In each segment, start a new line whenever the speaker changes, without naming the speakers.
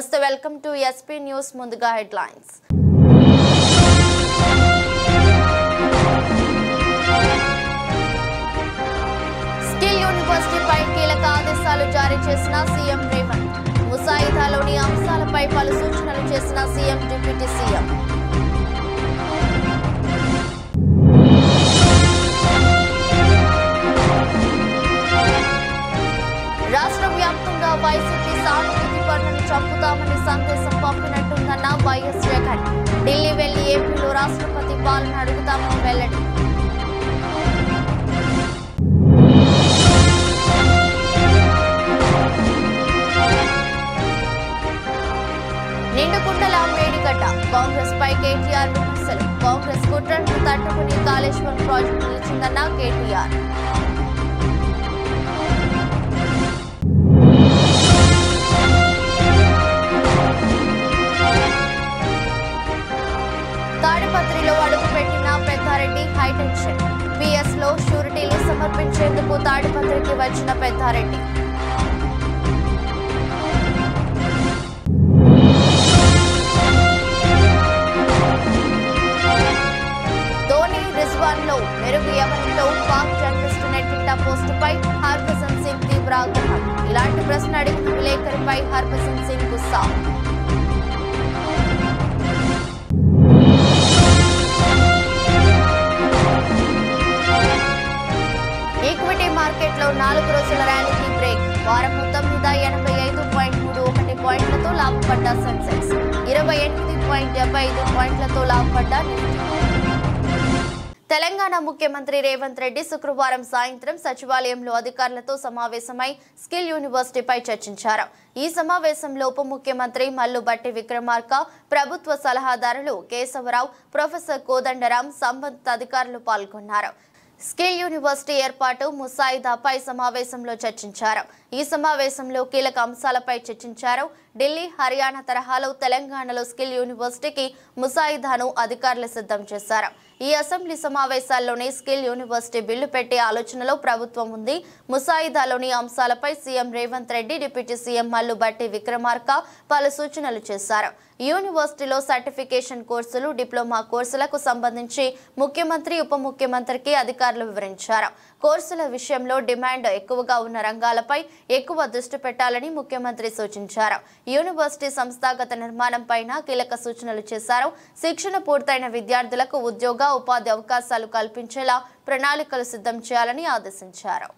నమస్తే welcome to SP news ముందుగా headlines skill university పై కీలక ఆదేశాలు జారీ చేసిన సీఎం రేవంత్ ముసాయిదాలోని అంశాలపై పలు సూచనలు చేసిన సీఎం డిప్యూటీ సీఎం రాష్ట్ర వ్యాప్తంగా వైసీపీ సానుభూతి పనులను చంపుతామని సందేశం పంపినట్టుందన్న వైఎస్ జగన్ ఢిల్లీ వెళ్లి ఏపీలో రాష్ట్రపతి పాలన అడుగుతామని వెల్లడి నిండుకుండల మేడిగడ్డ కాంగ్రెస్ పై కేటీఆర్ విమర్శలు కాంగ్రెస్ కుట్రను తట్టుకుని కాళేశ్వరం ప్రాజెక్టు నిలిచిందన్న కేటీఆర్ తాడిపత్రిలో అడుగుపెట్టిన పెద్దారెడ్డి హైటెన్షన్ పిఎస్ లో షూరిటీలు సమర్పించేందుకు తాడిపత్రికి వచ్చిన పెద్దారెడ్డి ధోని రిజ్వాన్ లో మెరుగు ఎవరిలో పాక్ జర్నలిస్టు నెట్టింట పోస్టుపై హర్భజన్ సింగ్ తీవ్ర ఆగ్రహం ఇలాంటి ప్రశ్న అడిగిన విలేకరిపై హర్భజన్ సింగ్ గుస్సా ఈక్విటీ మార్కెట్లో 4 రోజుల ర్యాలీకి బ్రేక్ వారం మొత్తం మీద 85.31 పాయింట్లతో లాభపడ్డ సెన్సెక్స్ 28.75 పాయింట్లతో లాభపడ్డ నిఫ్టీ తెలంగాణ ముఖ్యమంత్రి రేవంత్ రెడ్డి శుక్రవారం సాయంత్రం సచివాలయంలో అధికారులతో సమావేశమై స్కిల్ యూనివర్సిటీపై చర్చించారు. ఈ సమావేశంలో ఉప ముఖ్యమంత్రి మల్లు భట్టి విక్రమార్క, ప్రభుత్వ సలహాదారులు కేశవరావు, ప్రొఫెసర్ కోదండరాం, సంబంధిత అధికారులు పాల్గొన్నారు. స్కిల్ యూనివర్సిటీ ఏర్పాటు ముసాయిదాపై సమావేశంలో చర్చించారు. ఈ సమావేశంలో కీలక అంశాలపై చర్చించారు. ఢిల్లీ, హర్యానా తరహాలో తెలంగాణలో స్కిల్ యూనివర్సిటీకి ముసాయిదాను అధికారులు సిద్ధం చేశారు. ఈ అసెంబ్లీ సమావేశాల్లోనే స్కిల్ యూనివర్సిటీ బిల్లు పెట్టే ఆలోచనలో ప్రభుత్వం ఉంది. ముసాయిదాలోని అంశాలపై CM Revanth Reddy, deputy CM Mallu Bhatti Vikramarka పలు సూచనలు చేశారు. యూనివర్సిటీలో సర్టిఫికేషన్ కోర్సులు, డిప్లొమా కోర్సులకు సంబంధించి ముఖ్యమంత్రి, ఉప ముఖ్యమంత్రికి అధికారులు వివరించారు. కోర్సుల విషయంలో డిమాండ్ ఎక్కువగా ఉన్న రంగాలపై ఎక్కువ దృష్టి పెట్టాలని ముఖ్యమంత్రి సూచించారు. యూనివర్సిటీ సంస్థాగత నిర్మాణం పైన కీలక సూచనలు చేశారు. శిక్షణ పూర్తయిన విద్యార్థులకు ఉద్యోగ, ఉపాధి అవకాశాలు కల్పించేలా ప్రణాళికలు సిద్ధం చేయాలని ఆదేశించారు.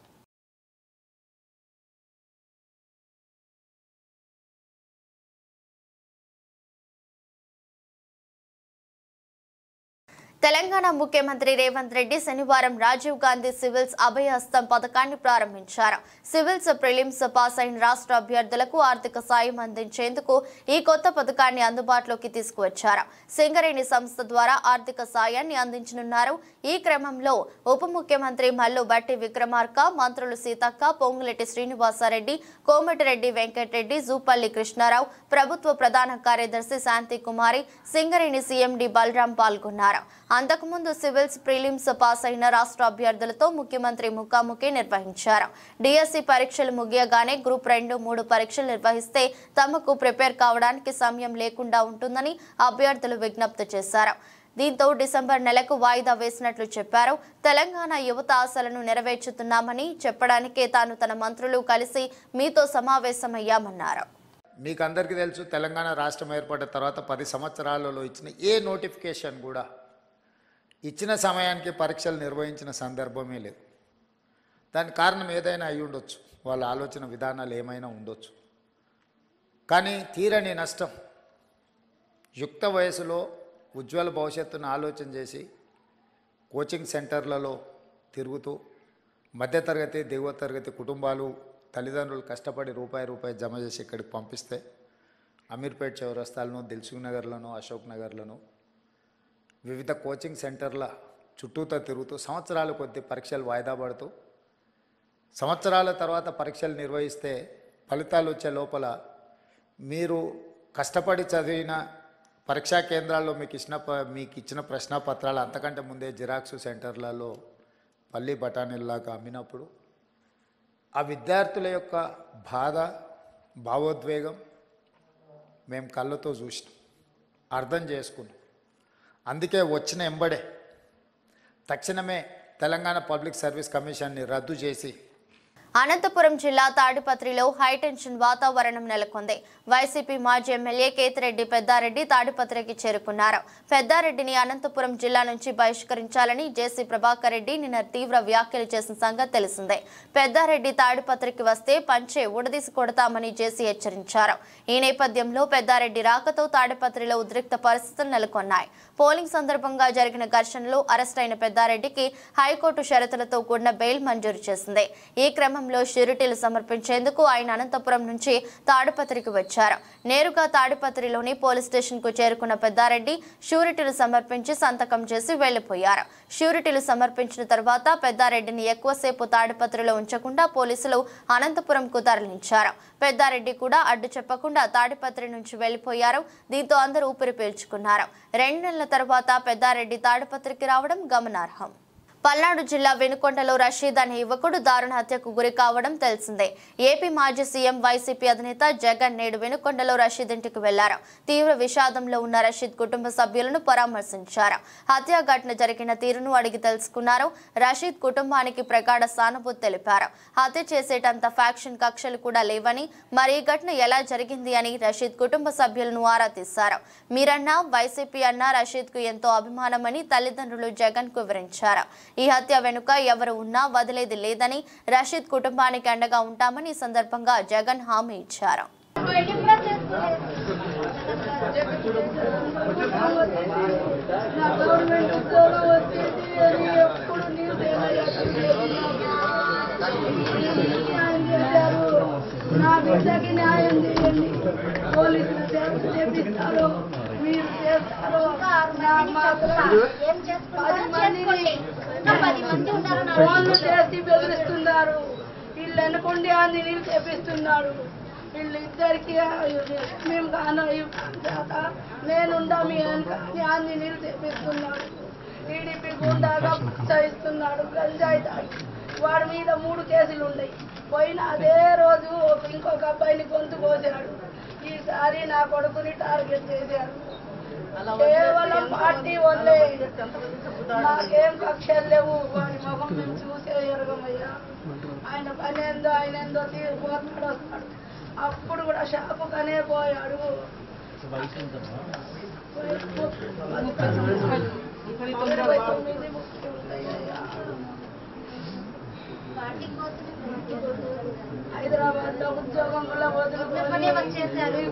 తెలంగాణ ముఖ్యమంత్రి రేవంత్ రెడ్డి శనివారం రాజీవ్ గాంధీ సివిల్స్ అభయహస్తం పథకాన్ని ప్రారంభించారు. సివిల్స్ ప్రిలిమ్స్ పాస్ అయిన రాష్ట్ర అభ్యర్థులకు ఆర్థిక సాయం అందించేందుకు ఈ కొత్త పథకాన్ని అందుబాటులోకి తీసుకువచ్చారు. సింగరేణి సంస్థ ద్వారా ఆర్థిక సాయాన్ని అందించనున్నారు. ఈ క్రమంలో ఉప ముఖ్యమంత్రి మల్లు భట్టి విక్రమార్క, మంత్రులు సీతక్క, పొంగులేటి శ్రీనివాసరెడ్డి, కోమటిరెడ్డి వెంకటరెడ్డి, జూపల్లి కృష్ణారావు, ప్రభుత్వ ప్రధాన కార్యదర్శి శాంతి కుమారి, సింగరేణి సీఎండి బలరాం పాల్గొన్నారు. అంతకుముందు సివిల్స్ ప్రిలిమ్స్ పాస్ అయిన రాష్ట్ర అభ్యర్థులతో ముఖ్యమంత్రి ముఖాముఖి నిర్వహించారు. డిఎస్సి పరీక్షలు ముగియగానే గ్రూప్ 2, 3 పరీక్షలు నిర్వహిస్తే తమకు ప్రిపేర్ కావడానికి సమయం లేకుండా ఉంటుందని అభ్యర్థులు విజ్ఞప్తి చేశారు. దీంతో డిసెంబర్ నెలకు వాయిదా వేసినట్లు చెప్పారు. తెలంగాణ యువత ఆశలను నెరవేర్చుతున్నామని చెప్పడానికే తాను తన మంత్రులు కలిసి మీతో సమావేశమయ్యామన్నారు.
మీకు అందరికీ తెలుసు, తెలంగాణ రాష్ట్రం ఏర్పడిన తర్వాత 10 సంవత్సరాలలో ఇచ్చిన ఏ నోటిఫికేషన్ కూడా ఇచ్చిన సమయానికి పరీక్షలు నిర్వహించిన సందర్భమే లేదు. దానికి కారణం ఏదైనా అయి ఉండొచ్చు, వాళ్ళ ఆలోచన విధానాలు ఏమైనా ఉండొచ్చు. కానీ తీరని నష్టం, యుక్త వయసులో ఉజ్వల భవిష్యత్తును ఆలోచన చేసి కోచింగ్ సెంటర్లలో తిరుగుతూ మధ్యతరగతి, దిగువ తరగతి కుటుంబాలు, తల్లిదండ్రులు కష్టపడి రూపాయి జమ చేసి ఇక్కడికి పంపిస్తే అమీర్పేట్ చౌరస్తాలను, దిల్సుఖ్ నగర్లను, అశోక్ నగర్లను, వివిధ కోచింగ్ సెంటర్ల చుట్టూతో తిరుగుతూ సంవత్సరాల కొద్ది పరీక్షలు వాయిదా పడుతూ సంవత్సరాల తర్వాత పరీక్షలు నిర్వహిస్తే ఫలితాలు వచ్చే లోపల మీరు కష్టపడి చదివిన పరీక్షా కేంద్రాల్లో మీకు ఇచ్చిన ప్రశ్నపత్రాలు అంతకంటే ముందే జిరాక్స్ సెంటర్లలో పల్లి బఠానీల్లాగా అమ్మినప్పుడు ఆ విద్యార్థుల యొక్క బాధ, భావోద్వేగం మేము కళ్ళతో చూసినాం, అర్థం చేసుకున్నాం. అందుకే వచ్చిన ఎంబడే తక్షణమే తెలంగాణ పబ్లిక్ సర్వీస్ కమిషన్ని రద్దు చేసి
అనంతపురం జిల్లా తాడిపత్రిలో హైటెన్షన్ వాతావరణం నెలకొంది. వైసీపీ మాజీ ఎమ్మెల్యే కేతిరెడ్డి పెద్దారెడ్డి తాడిపత్రికి చేరుకున్నారు. పెద్దారెడ్డిని అనంతపురం జిల్లా నుంచి బహిష్కరించాలని జేసీ ప్రభాకర్ రెడ్డి నిన్న తీవ్ర వ్యాఖ్యలు చేసిన సంగతి తెలిసిందే. పెద్దారెడ్డి తాడిపత్రికి వస్తే పంచే ఉడదీసి కొడతామని జేసీ హెచ్చరించారు. ఈ నేపథ్యంలో పెద్దారెడ్డి రాకతో తాడిపత్రిలో ఉద్రిక్త పరిస్థితులు నెలకొన్నాయి. పోలింగ్ సందర్భంగా జరిగిన ఘర్షణలో అరెస్ట్ అయిన పెద్దారెడ్డికి హైకోర్టు షరతులతో కూడిన బెయిల్ మంజూరు చేసింది. ఈ క్రమంలో షూరిటీలు సమర్పించేందుకు ఆయన అనంతపురం నుంచి తాడిపత్రికి వచ్చారు. నేరుగా తాడిపత్రిలోని పోలీస్ స్టేషన్ కు చేరుకున్న పెద్దారెడ్డి షూరిటీలు సమర్పించి సంతకం చేసి వెళ్లిపోయారు. షూరిటీలు సమర్పించిన తర్వాత పెద్దారెడ్డిని ఎక్కువసేపు తాడిపత్రిలో ఉంచకుండా పోలీసులు అనంతపురంకు తరలించారు. పెద్దారెడ్డి కూడా అడ్డు చెప్పకుండా తాడిపత్రి నుంచి వెళ్లిపోయారు. దీంతో అందరూ ఊపిరి పీల్చుకున్నారు. 2 నెలల తర్వాత పెద్దారెడ్డి తాడిపత్రికి రావడం గమనార్హం. పల్నాడు జిల్లా వెనుకొండలో రషీద్ అనే యువకుడు దారుణ హత్యకు గురి కావడం తెలిసిందే. ఏపీ మాజీ సీఎం వైసీపీ అధినేత జగన్ నేడు వెనుకొండలో రషీద్ ఇంటికి వెళ్లారు. తీవ్ర విషాదంలో ఉన్న రషీద్ కుటుంబ సభ్యులను పరామర్శించారు. హత్య ఘటన జరిగిన తీరును అడిగి తెలుసుకున్నారు. రషీద్ కుటుంబానికి ప్రగాఢ సానుభూతి తెలిపారు. హత్య చేసేటంత ఫ్యాక్షన్ కక్షలు కూడా లేవని, మరి ఈ ఘటన ఎలా జరిగింది అని రషీద్ కుటుంబ సభ్యులను ఆరా తీశారు. మీరన్నా వైసీపీ అన్నా రషీద్ కు ఎంతో అభిమానమని తల్లిదండ్రులు జగన్ కు వివరించారు. ఈ హత్య వెనుక ఎవరు ఉన్నా వదిలేది లేదని, రషీద్ కుటుంబానికి అండగా ఉంటామని ఈ సందర్భంగా జగన్ హామీ ఇచ్చారు.
మీరు చేస్తారో ఫోన్లు చేసి బెదిరిస్తున్నారు. వీళ్ళు అనుకోండి అని నీళ్ళు చేపిస్తున్నాడు. వీళ్ళు ఇద్దరికి మేము కాక నేనుండా మీ కానీ అన్ని నీళ్ళు చేపిస్తున్నాడు. టీడీపీ గుండాగా ప్రోత్సహిస్తున్నాడు. గంజాయి తాగి వాడి మీద 3 కేసులు ఉన్నాయి. పోయిన అదే రోజు ఇంకొక అబ్బాయిని గొంతు కోసాడు. ఈసారి నా కొడుకుని టార్గెట్ చేశాడు. కేవలం పార్టీ వల్లే, నాకేం కక్షలు లేవు. వాడి ముఖం మేము చూసే ఎరగమయ్యా. ఆయన పని ఏందో ఆయన ఏందో తీరిపోతాడు వస్తాడు. అప్పుడు కూడా షాపుకనే పోయాడు. 29 ఉంటాయ్యా. హైదరాబాద్ లో ఉద్యోగం కూడా వదులుకొని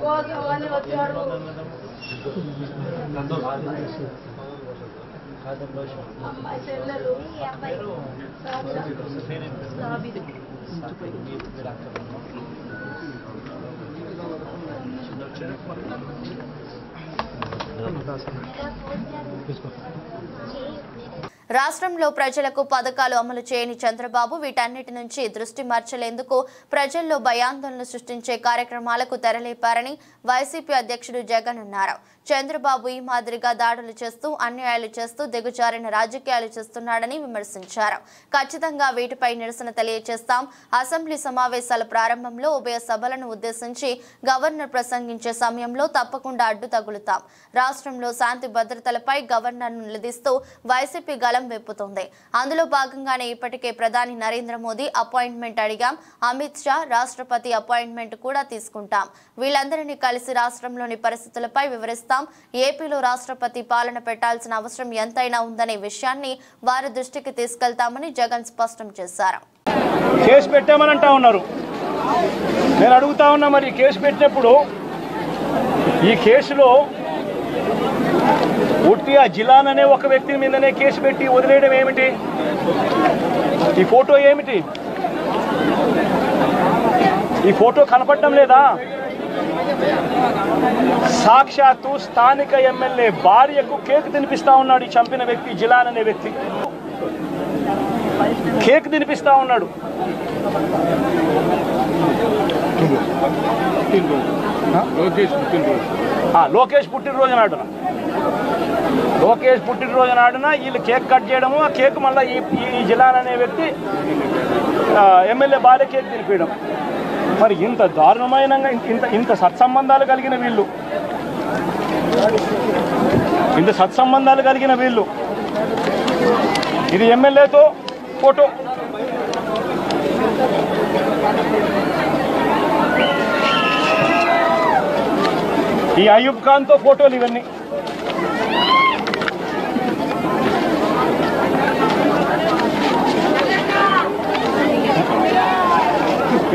కోసం అని వచ్చాడు. అమ్మాయి చెల్లెలు
రాష్ట్రంలో ప్రజలకు పథకాలు అమలు చేయని చంద్రబాబు వీటన్నిటి నుంచి దృష్టి మార్చలేందుకు ప్రజల్లో భయాందోళన సృష్టించే కార్యక్రమాలకు తెరలేపారని వైసీపీ అధ్యక్షుడు జగన్ అన్నారు. చంద్రబాబు ఈ మాదిరిగా దాడులు చేస్తూ అన్యాయాలు చేస్తూ దిగజారిన రాజకీయాలు చేస్తున్నాడని విమర్శించారు. ఖచ్చితంగా వీటిపై నిరసన తెలియజేస్తాం. అసెంబ్లీ సమావేశాల ప్రారంభంలో ఉభయ సభలను ఉద్దేశించి గవర్నర్ ప్రసంగించే సమయంలో తప్పకుండా అడ్డు తగులుతాం. రాష్ట్రంలో శాంతి భద్రతలపై గవర్నర్ను నిలదీస్తూ వైసీపీ గలం వెప్పుతోంది. అందులో భాగంగానే ఇప్పటికే ప్రధాని నరేంద్ర మోదీ అపాయింట్మెంట్ అడిగాం. అమిత్ షా రాష్ట్రపతి అపాయింట్మెంట్ కూడా తీసుకుంటాం. వీళ్ళందరినీ కలిసి రాష్ట్రంలోని పరిస్థితులపై వివరిస్తాం. ఏపీలో రాష్ట్రపతి పాలన పెట్టాల్సిన అవసరం ఎంతైనా ఉందనే విషయాన్ని వారి దృష్టికి తీసుకెళ్తామని జగన్ స్పష్టం చేశారు.
కేసు పెట్టామని అంటా ఉన్నారు. నేను అడుగుతా ఉన్నా, మరి కేసు పెట్టినప్పుడు ఈ కేసులో ఉట్టి ఆ జిలాన్ అనే ఒక వ్యక్తి మీదనే కేసు పెట్టి వదిలేయడం ఏమిటి? ఈ ఫోటో ఏమిటి? ఈ ఫోటో కనపడడం లేదా? సాక్షాత్తు స్థానిక ఎమ్మెల్యే భార్యకు కేక్ తినిపిస్తా ఉన్నాడు ఈ చంపిన వ్యక్తి, జిలాన్ అనే వ్యక్తి. కేక్ తినిపిస్తా ఉన్నాడు. లోకేష్ పుట్టినరోజు నాడున వీళ్ళు కేక్ కట్ చేయడము, ఆ కేక్ మళ్ళీ ఈ జిలాన్ అనే వ్యక్తి ఎమ్మెల్యే భార్య కేక్ తినిపించడం. మరి ఇంత దారుణమైన ఇంత సత్సంబంధాలు కలిగిన వీళ్ళు, ఇది ఎమ్మెల్యేతో ఫోటో, ఈ అయూబ్ ఖాన్తో ఫోటోలు, ఇవన్నీ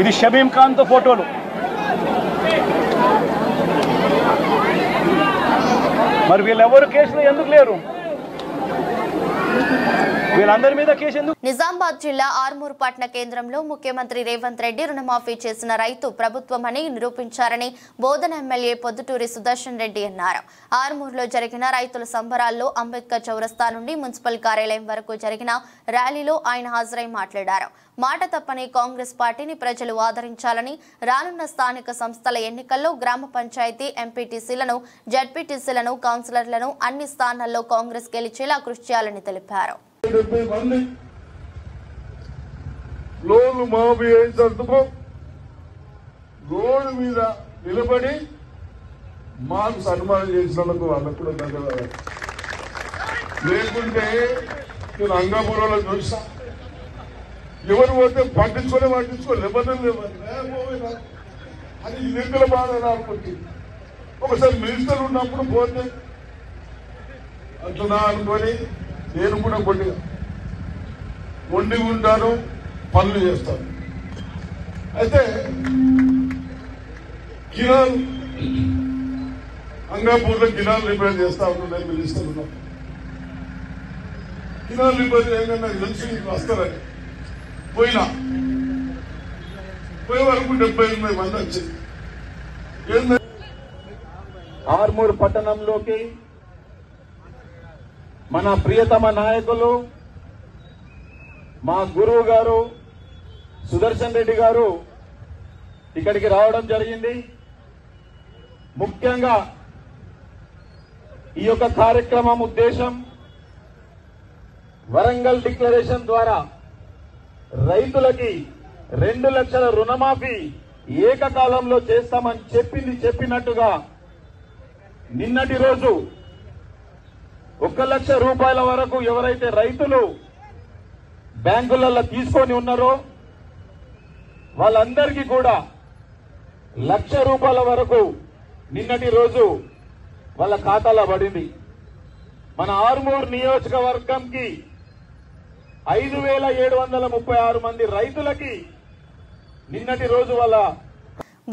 ఇది షబీం ఖాన్తో ఫోటోలు. మరి వీళ్ళెవరు కేసులో ఎందుకు లేరు? వీళ్ళందరి మీద కేసు ఎందుకు?
నిజామాబాద్ జిల్లా ఆర్మూర్ పట్టణ కేంద్రంలో ముఖ్యమంత్రి రేవంత్ రెడ్డి రుణమాఫీ చేసిన రైతు ప్రభుత్వమని నిరూపించారని బోధన ఎమ్మెల్యే పొద్దుటూరి సుదర్శన్ రెడ్డి అన్నారు. ఆర్మూర్లో జరిగిన రైతుల సంబరాల్లో అంబేద్కర్ చౌరస్తా నుండి మున్సిపల్ కార్యాలయం వరకు జరిగిన ర్యాలీలో ఆయన హాజరై మాట్లాడారు. మాట తప్పని కాంగ్రెస్ పార్టీని ప్రజలు ఆదరించాలని, రానున్న స్థానిక సంస్థల ఎన్నికల్లో గ్రామ పంచాయతీ ఎంపీటీసీలను, జడ్పీటీసీలను, కౌన్సిలర్లను అన్ని స్థానాల్లో కాంగ్రెస్ గెలిచేలా కృషి చేయాలని తెలిపారు.
70 మంది లోన్లు మాఫీ అయ్యేందుకు రోడ్డు మీద నిలబడి మాకు సన్మానం చేసినందుకు వాళ్ళకు కూడా ధన్యవాదాలు. లేకుంటే నేను అంగాపురంలో చూసా, ఎవరు పోతే పట్టించుకో నిబంధనలు లేవని అది ఎన్నికల బాధ అనుకుంటుంది. ఒకసారి మినిస్టర్ ఉన్నప్పుడు పోతే అంటున్నా అనుకొని నేను కూడా కొద్దిగా వండి ఉంటాను, పనులు చేస్తాను. అయితే కిరాలు అంగాపూర్లో కిరాలు రిపేర్ చేస్తా ఉన్నాను, మినిస్టర్ ఉన్నాను. కిరాలు రిపేర్ చేయగానే నాకు తెలిసి వస్తారని పోయినా, పోయే వరకు 78 మంది వచ్చింది.
ఆర్మూర్ పట్టణంలోకి మన ప్రియతమ నాయకులు, మా గురువు గారు సుదర్శన్ రెడ్డి గారు ఇక్కడికి రావడం జరిగింది. ముఖ్యంగా ఈ యొక్క కార్యక్రమం ఉద్దేశం వరంగల్ డిక్లరేషన్ ద్వారా రైతులకి 2 లక్షల రుణమాఫీ ఏకకాలంలో చేస్తామని చెప్పినట్టుగా నిన్నటి రోజు 1 లక్ష రూపాయల వరకు ఎవరైతే రైతులు బ్యాంకులలో తీసుకొని ఉన్నారో వాళ్ళందరికీ కూడా 1 లక్ష రూపాయల వరకు నిన్నటి రోజు వాళ్ళ ఖాతాలో పడింది. మన ఆర్మూర్ నియోజకవర్గంకి 5736 మంది రైతులకి నిన్నటి రోజు వాళ్ళ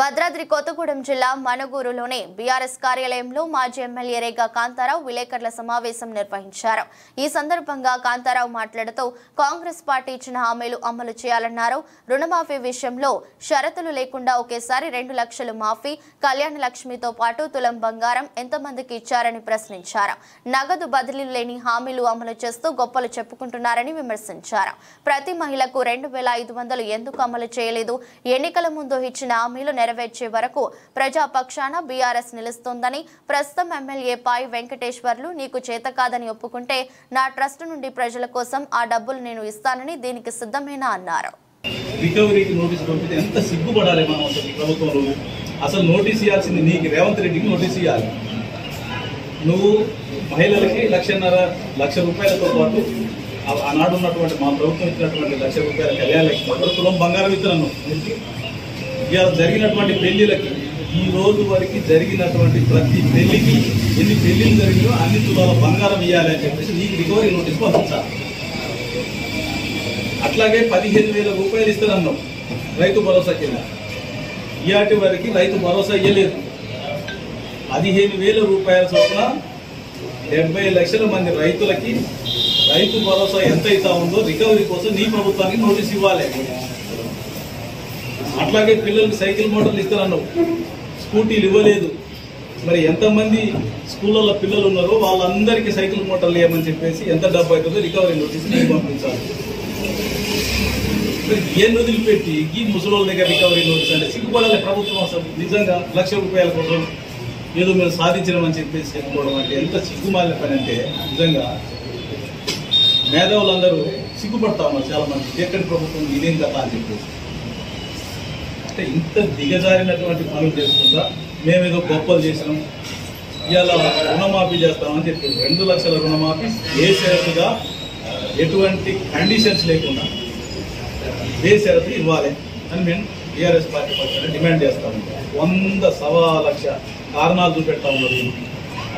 భద్రాద్రి కొత్తగూడెం జిల్లా మనుగూరులోని బీఆర్ఎస్ కార్యాలయంలో మాజీ ఎమ్మెల్యే రేగా కాంతారావు విలేకరుల సమావేశం నిర్వహించారు. ఈ సందర్భంగా కాంతారావు మాట్లాడుతూ కాంగ్రెస్ పార్టీ ఇచ్చిన హామీలు అమలు చేయాలన్నారు. రుణమాఫీ విషయంలో షరతులు లేకుండా ఒకేసారి 2 లక్షలు మాఫీ, కళ్యాణ లక్ష్మితో పాటు తులం బంగారం ఎంతమందికి ఇచ్చారని ప్రశ్నించారు. నగదు బదిలీ లేని హామీలు అమలు చేస్తూ గొప్పలు చెప్పుకుంటున్నారని విమర్శించారు. ప్రతి మహిళకు 2500 ఎందుకు అమలు చేయలేదు? ఎన్నికల ముందు ఇచ్చిన హామీలు నెరవేర్చే వరకు ప్రజాపక్షాన బీఆర్ఎస్ నిలుస్తోందని, ప్రస్తుతం ఎమ్మెల్యే పాయి వెంకటేశ్వర్లు నీకు చేత కాదని ఒప్పుకుంటే నా ట్రస్ట్ నుండి ప్రజల కోసం ఆ డబ్బులు నేను ఇస్తానని దీనికి సిద్ధమేనా అన్నారు.
రికవరీకి నోటీస్ పంపితే ఎంత సిగ్గుపడాలి మనం అసలు ప్రభుత్వంలో. అసలు నోటీస్ ఇవ్వాల్సింది నీకు, రేవంత్ రెడ్డికి నోటీస్ ఇవ్వాలి. నువ్వు మహిళలకి 1.5 లక్ష రూపాయలతో పాటు ఆనాడు ఉన్నటువంటి మా ప్రభుత్వం ఇచ్చినటువంటి 1 లక్ష రూపాయల కళ్యాణ లక్ష్మి, తులం బంగారం ఇస్తున్నాను. ఇవాళ జరిగినటువంటి పెళ్లిలకి, ఈ రోజు వరకు జరిగినటువంటి ప్రతి పెళ్లికి ఎన్ని పెళ్లిలు జరిగినో అన్ని తులాల బంగారం ఇవ్వాలి అని చెప్పేసి నీకు రికవరీ నోటీస్ పంపించాలి. అట్లాగే 15,000 రూపాయలు ఇస్తానన్నావు రైతు భరోసా కింద. ఇయాటి వరకు రైతు భరోసా ఇవ్వలేదు. 15,000 రూపాయల చొప్పున 70 లక్షల మంది రైతులకి రైతు భరోసా ఎంత అవుతా ఉందో రికవరీ కోసం నీ ప్రభుత్వానికి నోటీస్ ఇవ్వాలి. అట్లాగే పిల్లలకి సైకిల్ మోటార్లు ఇస్తానన్నావు, స్కూటీలు ఇవ్వలేదు. మరి ఎంతమంది స్కూళ్ళల్లో పిల్లలు ఉన్నారో వాళ్ళందరికీ సైకిల్ మోటార్లు ఇవ్వమని చెప్పేసి ఎంత డబ్బు అవుతుందో రికవరీ నోటీస్ నీకు పంపించాలి. ఏం వదిలిపెట్టి ఈ ముసలోళ్ళ దగ్గర రికవరీ నోటీస్ అంటే సిగ్గుపడాలి ప్రభుత్వం. అసలు నిజంగా 1 లక్ష రూపాయల కోసం ఏదో మేము సాధించడం చెప్పేసి చెప్పుకోవడం అంటే ఎంత సిగ్గుమాలిన పని అంటే నిజంగా మేధావులందరూ సిగ్గుపడతా ఉన్నారు చాలా మంది. ఎక్కడి ప్రభుత్వం ఇదేం కదా అని చెప్పేసి. అంటే ఇంత దిగజారినటువంటి పనులు చేసుకుంటా మేమేదో గొప్పలు చేసినాం, ఇవాళ రుణమాఫీ చేస్తామని చెప్పారు. 2 లక్షల రుణమాఫీ బేషరతుగా ఎటువంటి కండిషన్స్ లేకుండా బేషరతు ఇవ్వాలి అని మేము టీఆర్ఎస్ పార్టీ పక్షాన డిమాండ్ చేస్తాము. 100 కారణాలు చూపెడతా ఉన్నారు.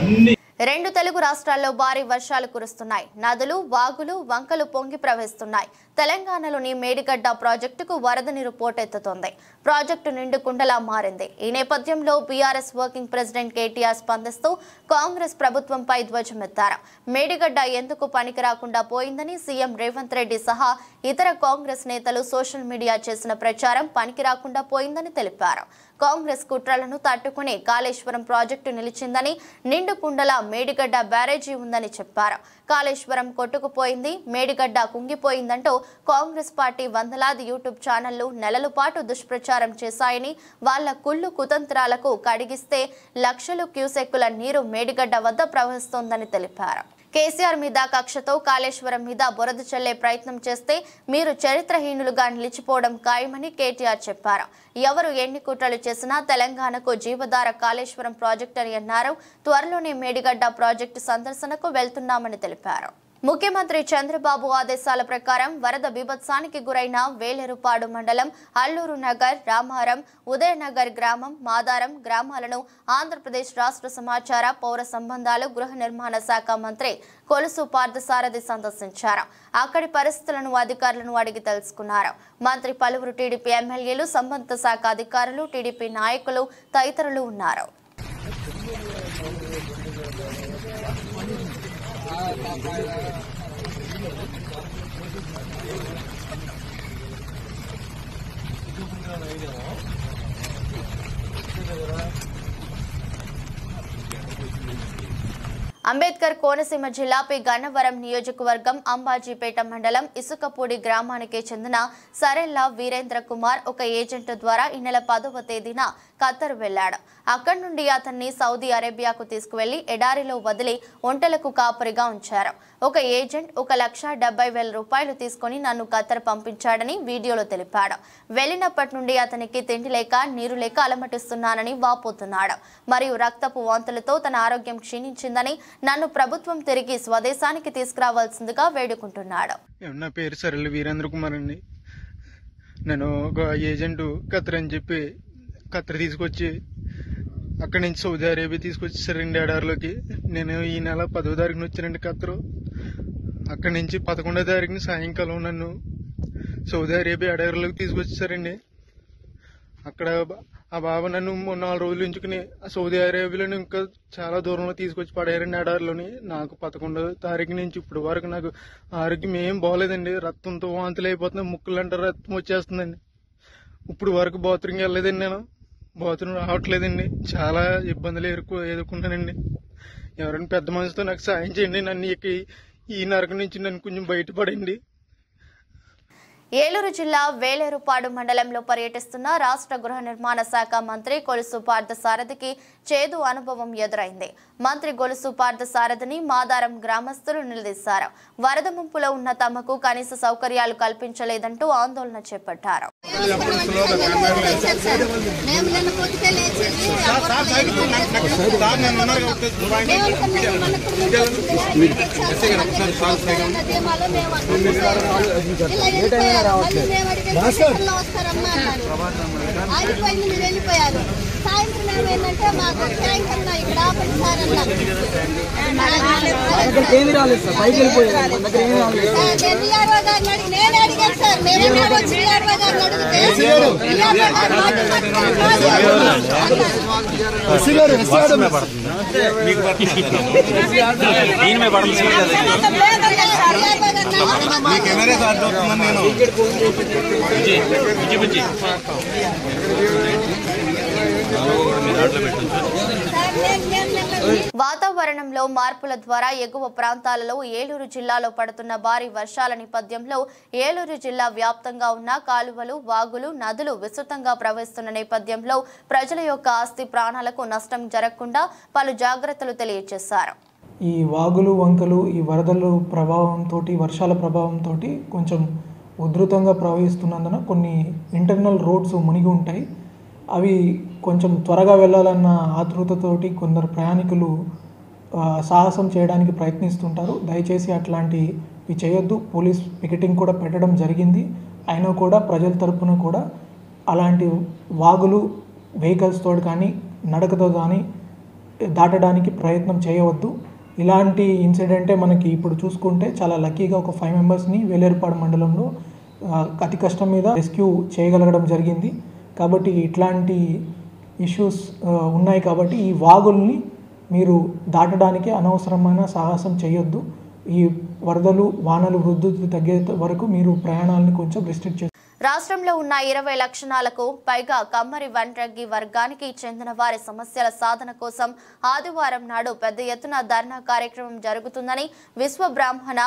అన్ని
2 తెలుగు రాష్ట్రాల్లో భారీ వర్షాలు కురుస్తున్నాయి. నదులు, వాగులు, వంకలు పొంగి ప్రవహిస్తున్నాయి. తెలంగాణలోని మేడిగడ్డ ప్రాజెక్టుకు వరద నీరు పోటెత్తుతోంది. ప్రాజెక్టు నిండు కుండలా మారింది. ఈ నేపథ్యంలో బీఆర్ఎస్ వర్కింగ్ ప్రెసిడెంట్ కేటీఆర్ స్పందిస్తూ కాంగ్రెస్ ప్రభుత్వంపై ధ్వజమెత్తారు. మేడిగడ్డ ఎందుకు పనికి రాకుండా పోయిందని సీఎం రేవంత్ రెడ్డి సహా ఇతర కాంగ్రెస్ నేతలు సోషల్ మీడియా చేసిన ప్రచారం పనికి రాకుండా పోయిందని తెలిపారు. కాంగ్రెస్ కుట్రలను తట్టుకుని కాళేశ్వరం ప్రాజెక్టు నిలిచిందని, నిండు కుండల మేడిగడ్డ బ్యారేజీ ఉందని చెప్పారు. కాళేశ్వరం కొట్టుకుపోయింది, మేడిగడ్డ కుంగిపోయిందంటూ కాంగ్రెస్ పార్టీ వందలాది యూట్యూబ్ ఛానళ్లు నెలల పాటు దుష్ప్రచారం చేశాయని, వాళ్ల కుళ్ళు కుతంత్రాలకు కడిగిస్తే లక్షల క్యూసెక్కుల నీరు మేడిగడ్డ వద్ద ప్రవహిస్తోందని తెలిపారు. కేసీఆర్ మీద కక్షతో కాళేశ్వరం మీద బురద చల్లే ప్రయత్నం చేస్తే మీరు చరిత్రహీనులుగా నిలిచిపోవడం ఖాయమని కేటీఆర్ చెప్పారు. ఎవరు ఎన్ని కుట్రలు చేసినా తెలంగాణకు జీవధార కాళేశ్వరం ప్రాజెక్టు అని అన్నారు. త్వరలోనే మేడిగడ్డ ప్రాజెక్టు సందర్శనకు వెళ్తున్నామని తెలిపారు. ముఖ్యమంత్రి చంద్రబాబు ఆదేశాల ప్రకారం వరద బీభత్సానికి గురైన వేలేరుపాడు మండలం అల్లూరు నగర్, రామారం, ఉదయనగర్ గ్రామం, మాదారం గ్రామాలను ఆంధ్రప్రదేశ్ రాష్ట్ర సమాచార, పౌర సంబంధాలు, గృహ నిర్మాణ శాఖ మంత్రి కొలుసు పార్థసారథి సందర్శించారు. అక్కడి పరిస్థితులను అధికారులను అడిగి తెలుసుకున్నారు. మంత్రి పలువురు టీడీపీ ఎమ్మెల్యేలు, సంబంధిత శాఖ అధికారులు, టీడీపీ నాయకులు తదితరులు ఉన్నారు. అంబేద్కర్ కోనసీమ జిల్లా పి గన్నవరం నియోజకవర్గం అంబాజీపేట మండలం ఇసుకపూడి గ్రామానికి చెందిన సరెల్ల వీరేంద్ర కుమార్ ఒక ఏజెంట్ ద్వారా ఈ నెల 10వ తేదీన ఖత్తర్ వెళ్లాడు. అక్కడి నుండి అతన్ని సౌదీ అరేబియాకు తీసుకువెళ్లి ఎడారిలో వదిలి ఒంటెలకు కాపరిగా ఉంచారు. ఒక ఏజెంట్ 1,70,000 రూపాయలు తీసుకుని నన్ను ఖత్తర్ పంపించాడని వీడియోలో తెలిపాడు. వెళ్లినప్పటి నుండి అతనికి తిండి లేక, నీరు లేక అలమటిస్తున్నానని వాపోతున్నాడు. మరియు రక్తపు వాంతులతో తన ఆరోగ్యం క్షీణించిందని, నన్ను ప్రభుత్వం తిరిగి స్వదేశానికి తీసుకురావాల్సిందిగా వేడుకుంటున్నాడు.
నా పేరు సరెల్ల వీరేంద్ర కుమార్ అండి. నేను ఒక ఏజెంట్ ఖత్తర్ అని చెప్పి ఖత్తర్ తీసుకొచ్చి అక్కడి నుంచి సౌదీ అరేబియా తీసుకొచ్చేసారండి ఎడారిలోకి. నేను ఈ నెల 10వ తారీఖున వచ్చానండి ఖత్తరు. అక్కడి నుంచి 11వ తారీఖున సాయంకాలం నన్ను సౌదీ అరేబియా ఎడారిలోకి తీసుకొచ్చేసారండి. అక్కడ ఆ బాబా నన్ను 4 రోజులు ఉంచుకుని సౌదీ అరేబియాలో ఇంకా చాలా దూరంలో తీసుకొచ్చి పడేయారండి ఎడారిలోని. నాకు 11వ తారీఖు నుంచి ఇప్పుడు వరకు నాకు ఆరోగ్యం ఏం బాగోలేదండి. రక్తంతో వాంతులు అయిపోతున్నాయి, ముక్కులంటే రక్తం వచ్చేస్తుందండి. ఇప్పుడు వరకు బాత్రూమ్కి వెళ్ళలేదండి. నేను బాత్రూమ్ రావట్లేదండి. చాలా ఇబ్బందులు ఎదుర్కొన్నానండి. ఎవరైనా పెద్ద మనిషితో నాకు సాయం చేయండి. నన్ను ఈ నరకం నుంచి నన్ను కొంచెం బయటపడండి.
ఏలూరు జిల్లా వేలేరుపాడు మండలంలో పర్యటిస్తున్న రాష్ట్ర గృహ నిర్మాణ శాఖ మంత్రి కొలుసు పార్థసారథికి చేదు అనుభవం ఎదురైంది. మంత్రి కొలుసు పార్థసారథిని మాదారం గ్రామస్తులు నిలదీశారు. వరద ముంపులో ఉన్న తమకు కనీస సౌకర్యాలు కల్పించలేదంటూ ఆందోళన చేపట్టారు.
ఆగిపోయింది, మీరు వెళ్ళిపోయారు. సాయంత్రం ఏమైందంటే మాకు సాయంత్రం ఇక్కడ నేనే అడిగాను సార్. నేనే వచ్చి
వాతావరణంలో మార్పుల ద్వారా ఎగువ ప్రాంతాలలో ఏలూరు జిల్లాలో పడుతున్న భారీ వర్షాల నేపథ్యంలో ఏలూరు జిల్లా వ్యాప్తంగా ఉన్న కాలువలు, వాగులు, నదులు విస్తృతంగా ప్రవహిస్తున్న నేపథ్యంలో ప్రజల యొక్క ఆస్తి ప్రాణాలకు నష్టం జరగకుండా పలు జాగ్రత్తలు తెలియజేశారు.
ఈ వాగులు, వంకలు, ఈ వరదల ప్రభావంతో, వర్షాల ప్రభావంతో కొంచెం ఉధృతంగా ప్రవహిస్తున్నందున కొన్ని ఇంటర్నల్ రోడ్స్ మునిగి ఉంటాయి. అవి కొంచెం త్వరగా వెళ్ళాలన్న ఆతృతతోటి కొందరు ప్రయాణికులు సాహసం చేయడానికి ప్రయత్నిస్తుంటారు. దయచేసి అట్లాంటివి చేయొద్దు. పోలీస్ పికెటింగ్ కూడా పెట్టడం జరిగింది. అయినా కూడా ప్రజల తరపున కూడా అలాంటి వాగులు వెహికల్స్తో కానీ నడకతో కానీ దాటడానికి ప్రయత్నం చేయవద్దు. ఇలాంటి ఇన్సిడెంటే మనకి ఇప్పుడు చూసుకుంటే చాలా లక్కీగా ఒక 5 మెంబర్స్ని వేలేరుపాడు మండలంలో అతి కష్టం మీద రెస్క్యూ చేయగలగడం జరిగింది. కాబట్టి ఇట్లాంటి ఇష్యూస్ ఉన్నాయి. కాబట్టి ఈ వాగుల్ని మీరు దాటడానికి అనవసరమైన సాహసం చేయొద్దు. ఈ వరదలు వానలు వృద్ధి తగ్గే వరకు మీరు ప్రయాణాలను కొంచెం రిస్ట్రిక్ట్ చేస్తారు.
రాష్ట్రంలో ఉన్న 20 లక్షణాలకు పైగా కమ్మరి వన్రగ్గి వర్గానికి చెందిన వారి సమస్యల సాధన కోసం ఆదివారం నాడు పెద్ద ఎత్తున ధర్నా కార్యక్రమం జరుగుతుందని విశ్వ బ్రాహ్మణ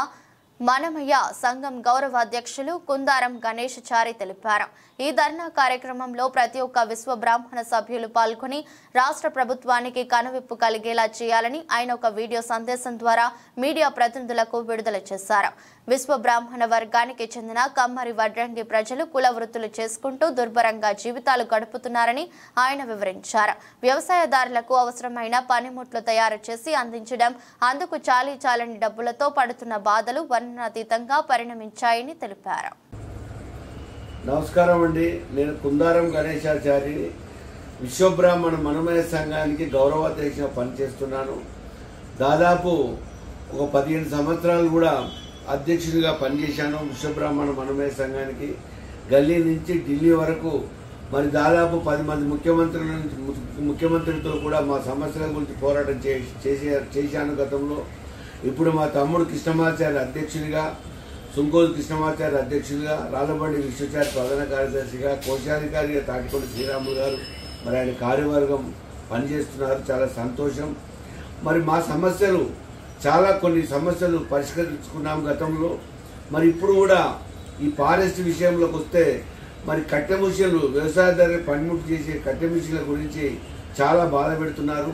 మనమయ్య సంఘం గౌరవ అధ్యక్షులు కుందారం గణేశాచారి తెలిపారు. ఈ ధర్నా కార్యక్రమంలో ప్రతి ఒక్క విశ్వ బ్రాహ్మణ సభ్యులు పాల్గొని రాష్ట్ర ప్రభుత్వానికి కనువిప్పు కలిగేలా చేయాలని ఆయన ఒక వీడియో సందేశం ద్వారా మీడియా ప్రతినిధులకు విడుదల చేశారు. విశ్వ బ్రాహ్మణ వర్గానికి చెందిన కమ్మరి వడ్రంగి ప్రజలు కుల వృత్తులు చేసుకుంటూ దుర్భరంగా జీవితాలు గడుపుతున్నారని ఆయన వివరించారు. వ్యవసాయదారులకు అవసరమైన పనిముట్లు తయారు చేసి అందించడం, అందుకు చాలని డబ్బులతో పడుతున్న బాధలు వర్ణనాతీతంగా పరిణమించాయని తెలిపారు.
నమస్కారం అండి. నేను కుందారం గణేశాచారి, విశ్వబ్రాహ్మణ మనమయ సంఘానికి గౌరవాధ్యక్షునిగా పనిచేస్తున్నాను. దాదాపు ఒక 15 సంవత్సరాలు కూడా అధ్యక్షుడిగా పనిచేశాను విశ్వబ్రాహ్మణ మనమయ సంఘానికి. గల్లీ నుంచి ఢిల్లీ వరకు మరి దాదాపు 10 మంది ముఖ్యమంత్రులతో కూడా మా సమస్యల గురించి పోరాటం చేశాను గతంలో. ఇప్పుడు మా తమ్ముడు కృష్ణమాచార్య అధ్యక్షుడిగా, సుంకోజు కృష్ణమాచార్య అధ్యక్షుడిగా, రాళ్లబండి విశ్వచారి ప్రధాన కార్యదర్శిగా, కోశాధికారిగా తాటికొండ శ్రీరాములు గారు మరి ఆయన కార్యవర్గం పనిచేస్తున్నారు. చాలా సంతోషం. మరి మా సమస్యలు కొన్ని సమస్యలు పరిష్కరించుకున్నాం గతంలో. మరి ఇప్పుడు కూడా ఈ ఫారెస్ట్ విషయంలోకి వస్తే మరి కట్టె మిషన్లు, వ్యవసాయదారులు పనిముట్లు చేసే కట్టె మిషన్ల గురించి చాలా బాధ పెడుతున్నారు.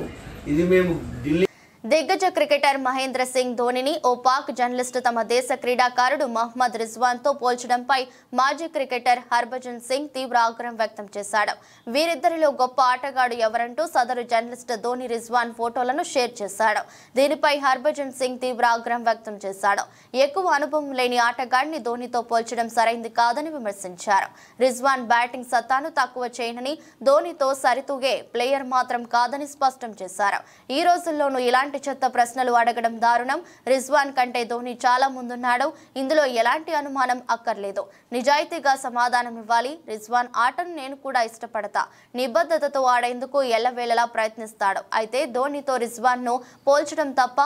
ఇది మేము ఢిల్లీ
దిగ్గజ క్రికెటర్ మహేంద్ర సింగ్ ధోనిని ఓ పాక్ జర్నలిస్టు తమ దేశ క్రీడాకారుడు మహ్మద్ రిజ్వాన్తో పోల్చడంపై మాజీ క్రికెటర్ హర్భజన్ సింగ్ తీవ్ర ఆగ్రహం వ్యక్తం చేశాడు. వీరిద్దరిలో గొప్ప ఆటగాడు ఎవరంటూ సదరు జర్నలిస్టు ధోని రిజ్వాన్ ఫోటోలను షేర్ చేశాడు. దీనిపై హర్భజన్ సింగ్ తీవ్ర ఆగ్రహం వ్యక్తం చేశాడు. ఎక్కువ అనుభవం లేని ఆటగాడిని ధోనితో పోల్చడం సరైంది కాదని విమర్శించారు. రిజ్వాన్ బ్యాటింగ్ సత్తాను తక్కువ చేయనని, ధోనితో సరితూగే ప్లేయర్ మాత్రం కాదని స్పష్టం చేశారు. ఈ రోజుల్లోనూ ఇలాంటి చెత్త ప్రశ్నలు అడగడం దారుణం. రిజ్వాన్ కంటే ధోని చాలా ముందున్నాడు. ఇందులో ఎలాంటి అనుమానం అక్కర్లేదు. నిజాయితీగా సమాధానం ఇవ్వాలి. రిజ్వాన్ ఆటను నేను కూడా ఇష్టపడతా. నిబద్ధతతో ఆడేందుకు ఎల్లవేళలా ప్రయత్నిస్తాడు. అయితే ధోనితో రిజ్వాన్ను పోల్చడం తప్ప.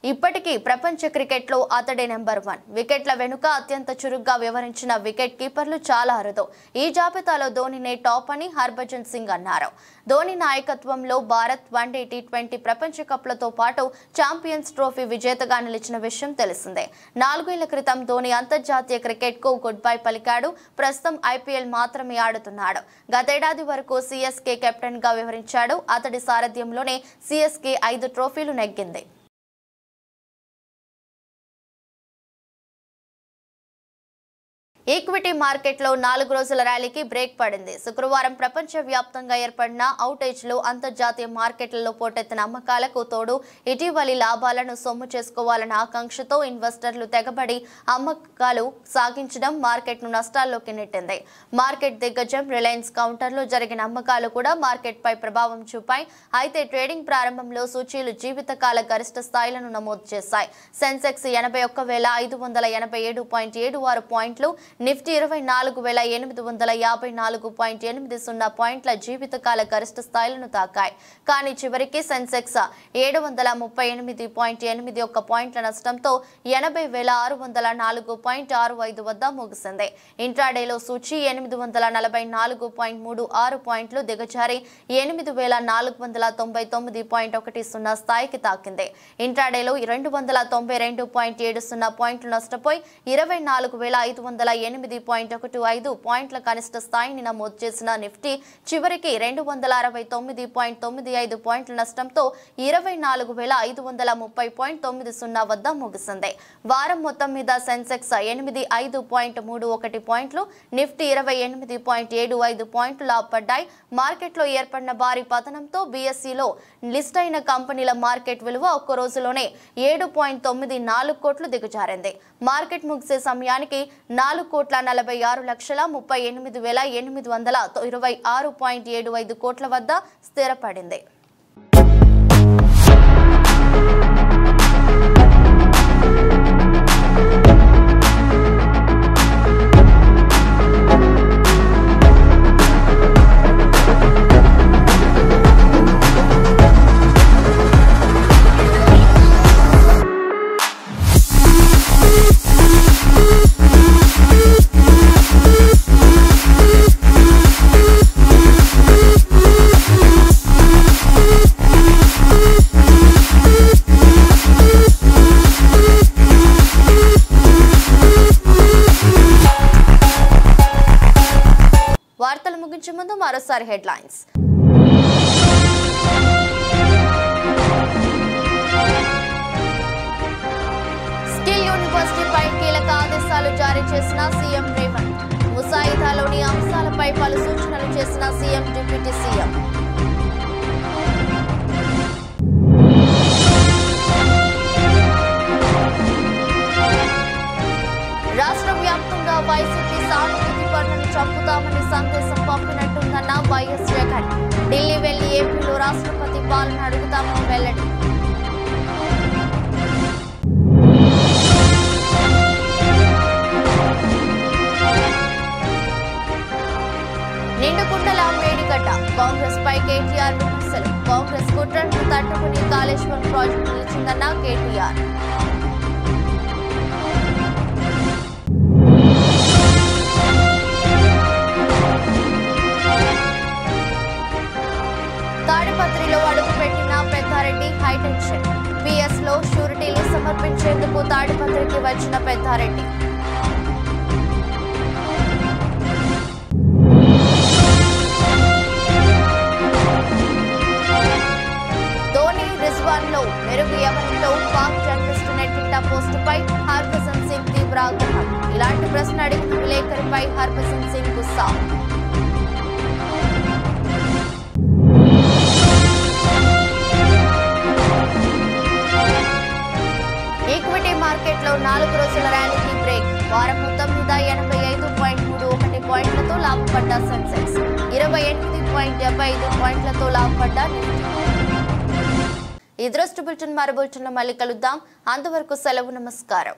ఇప్పటికీ ప్రపంచ క్రికెట్లో అతడే నెంబర్ 1. వికెట్ల వెనుక అత్యంత చురుగ్గా వ్యవహరించిన వికెట్ కీపర్లు చాలా అరుదు. ఈ జాబితాలో ధోనినే టాప్ అని హర్భజన్ సింగ్ అన్నారు. ధోని నాయకత్వంలో భారత్ వన్డే, టీ20 ప్రపంచ కప్లతో పాటు ఛాంపియన్స్ ట్రోఫీ విజేతగా నిలిచిన విషయం తెలిసిందే. 4 ఏళ్ల క్రితం ధోని అంతర్జాతీయ క్రికెట్కు గుడ్ బై పలికాడు. ప్రస్తుతం IPL మాత్రమే ఆడుతున్నాడు. గతేడాది వరకు CSK కెప్టెన్గా వ్యవహరించాడు. అతడి సారథ్యంలోనే CSK 5 ట్రోఫీలు నెగ్గింది. ఈక్విటీ మార్కెట్లో 4 రోజుల ర్యాలీకి బ్రేక్ పడింది. శుక్రవారం ప్రపంచవ్యాప్తంగా ఏర్పడిన అవుటేజ్లు, అంతర్జాతీయ మార్కెట్లలో పోటెత్తిన అమ్మకాలకు తోడు ఇటీవలి లాభాలను సొమ్ము చేసుకోవాలన్న ఆకాంక్షతో ఇన్వెస్టర్లు తెగబడి అమ్మకాలు సాగించడం మార్కెట్ను నష్టాల్లోకి నెట్టింది. మార్కెట్ దిగ్గజం రిలయన్స్ కౌంటర్లో జరిగిన అమ్మకాలు కూడా మార్కెట్పై ప్రభావం చూపాయి. అయితే ట్రేడింగ్ ప్రారంభంలో సూచీలు జీవితకాల గరిష్ట స్థాయిలను నమోదు చేశాయి. సెన్సెక్స్ 81,587.76 పాయింట్లు, నిఫ్టీ 24,854.80 పాయింట్ల జీవితకాల గరిష్ట స్థాయిలను తాకాయి. కానీ చివరికి సెన్సెక్స్ 738.81 పాయింట్ల నష్టంతో 80,604.65 వద్ద ముగిసింది. ఇంట్రాడేలో సూచీ 844.36 పాయింట్లు దిగజారి 8,499.10 స్థాయికి తాకింది. ఇంట్రాడేలో 292.70 పాయింట్లు నష్టపోయి 24,587 108.15 పాయింట్ల కనిష్ట స్థాయిని నమోదు చేసిన నిఫ్టీ చివరికి 269.95 పాయింట్ల నష్టంతో 24,530.90 వద్ద ముగిసింది. వారం మొత్తం మీద సెన్సెక్స్ 85.31 పాయింట్లు, నిఫ్టీ 28.75 పాయింట్లు లాభపడ్డాయి. మార్కెట్లో ఏర్పడిన భారీ పతనంతో బీఎస్ఈలో లిస్ట్ అయిన కంపెనీల మార్కెట్ విలువ ఒక్క రోజులోనే 7.94 కోట్లు దిగజారింది. మార్కెట్ ముగిసే సమయానికి 4,46,38,826.75 కోట్ల వద్ద స్థిరపడింది. వార్తలు ముగించే ముందు మరోసారి హెడ్లైన్స్. స్కిల్ యూనివర్సిటీపై కీలక ఆదేశాలు జారీ చేసిన సీఎం రేవంత్. ముసాయిదాలోని అంశాలపై పలు సూచనలు చేసిన సీఎం డిప్యూటీ సీఎం. రాష్ట్ర వ్యాప్తంగా వైసీపీ సానుభూతి పనులను చంపుతామని సందేశం పంపినట్టుందన్న వైఎస్ జగన్. ఢిల్లీ వెళ్లి ఏపీలో రాష్ట్రపతి పాలన అడుగుతామని వెల్లడి. నిండుకుండల మేడిగడ్డ కాంగ్రెస్ పై కేటీఆర్ విమర్శలు. కాంగ్రెస్ కుట్రను తట్టుకుని కాళేశ్వరం ప్రాజెక్టు నిలిచిందన్న కేటీఆర్. తాడిపత్రిలో అడుగుపెట్టిన పెద్దారెడ్డి హైటెన్షన్. పిఎస్ లో షూరిటీలు సమర్పించేందుకు తాడిపత్రికి వచ్చిన పెద్దారెడ్డి. ధోని రిజ్వాన్ లో మెరుగు ఎవరిలో పాక్ జర్నలిస్టు నెట్టింట పోస్టుపై హర్భజన్ సింగ్ తీవ్ర ఆగ్రహం. ఇలాంటి ప్రశ్న అడిగిన విలేకరిపై హర్భజన్ సింగ్ గుస్సా. ఈక్విటీ మార్కెట్లో 4 రోజుల ర్యాలీకి బ్రేక్. వారం మొత్తం మీద 85.31 పాయింట్లతో లాభపడ్డ సెన్సెక్స్, 28.75 పాయింట్లతో లాభపడ్డ నిఫ్టీ. ఈ దృష్టి బులెటిన్ మరో బులెటిన్లో మళ్ళీ కలుద్దాం. అంతవరకు సెలవు, నమస్కారం.